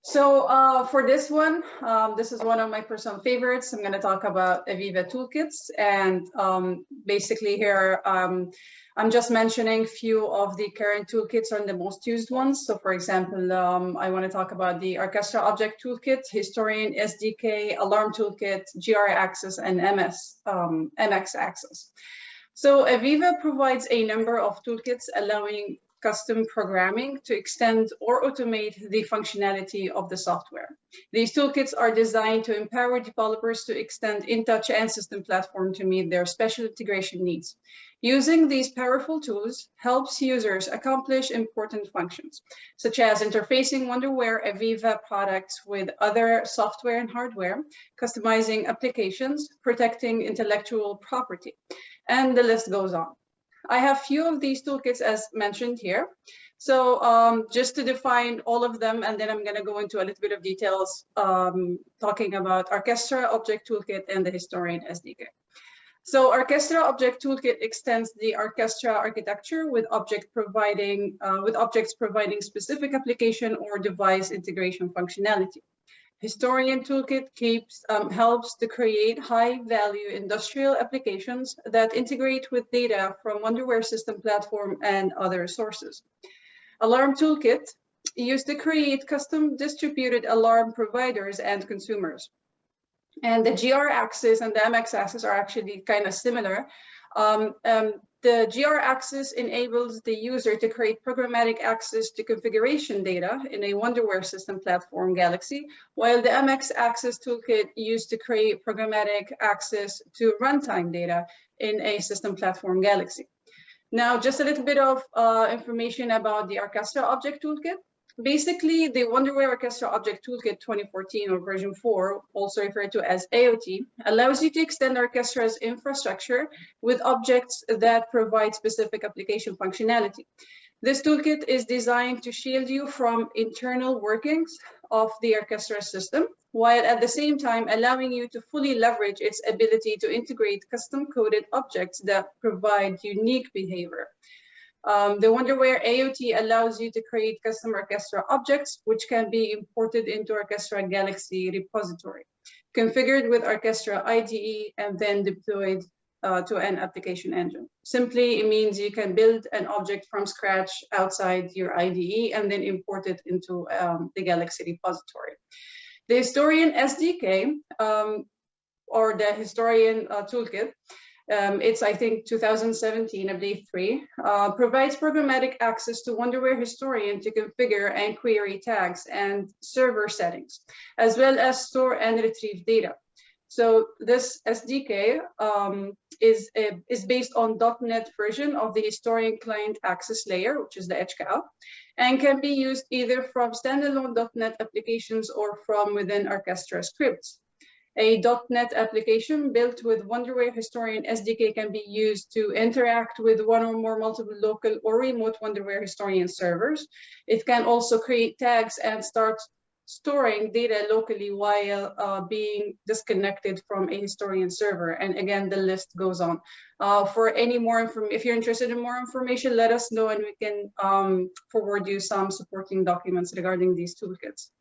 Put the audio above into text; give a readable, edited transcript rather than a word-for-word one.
So for this one, this is one of my personal favorites. I'm going to talk about AVEVA Toolkits, and basically here I'm just mentioning few of the current toolkits are the most used ones. So for example, I want to talk about the ArchestrA Object Toolkit, Historian SDK, Alarm Toolkit, GR Access, and MX Access. So AVEVA provides a number of toolkits allowing custom programming to extend or automate the functionality of the software. These toolkits are designed to empower developers to extend InTouch and System Platform to meet their special integration needs. Using these powerful tools helps users accomplish important functions, such as interfacing Wonderware AVEVA products with other software and hardware, customizing applications, protecting intellectual property, and the list goes on. I have few of these toolkits as mentioned here. So just to define all of them, and then I'm going to go into a little bit of details talking about ArchestrA Object Toolkit and the Historian SDK. So ArchestrA Object Toolkit extends the ArchestrA architecture with objects providing specific application or device integration functionality. Historian Toolkit helps to create high-value industrial applications that integrate with data from Wonderware System Platform and other sources. Alarm Toolkit used to create custom distributed alarm providers and consumers. And the GR Access and the MX Access are actually kind of similar. The GR Access enables the user to create programmatic access to configuration data in a Wonderware System Platform Galaxy, while the MX Access Toolkit used to create programmatic access to runtime data in a System Platform Galaxy. Now, just a little bit of information about the ArchestrA Object Toolkit. Basically, the Wonderware ArchestrA Object Toolkit 2014 or version 4, also referred to as AOT, allows you to extend ArchestrA's infrastructure with objects that provide specific application functionality. This toolkit is designed to shield you from internal workings of the ArchestrA system, while at the same time allowing you to fully leverage its ability to integrate custom-coded objects that provide unique behavior. The Wonderware AOT allows you to create custom ArchestrA objects, which can be imported into ArchestrA Galaxy repository, configured with ArchestrA IDE, and then deployed to an application engine. Simply, it means you can build an object from scratch outside your IDE and then import it into the Galaxy repository. The Historian SDK, or the Historian Toolkit, it's, I think, 2017, update 3, provides programmatic access to Wonderware Historian to configure and query tags and server settings, as well as store and retrieve data. So this SDK is based on .NET version of the Historian Client Access Layer, which is the HCAL, and can be used either from standalone .NET applications or from within ArchestrA scripts. A .NET application built with Wonderware Historian SDK can be used to interact with one or more multiple local or remote Wonderware Historian servers. It can also create tags and start storing data locally while being disconnected from a Historian server. And again, the list goes on. For any more information, if you're interested in more information, let us know and we can forward you some supporting documents regarding these toolkits.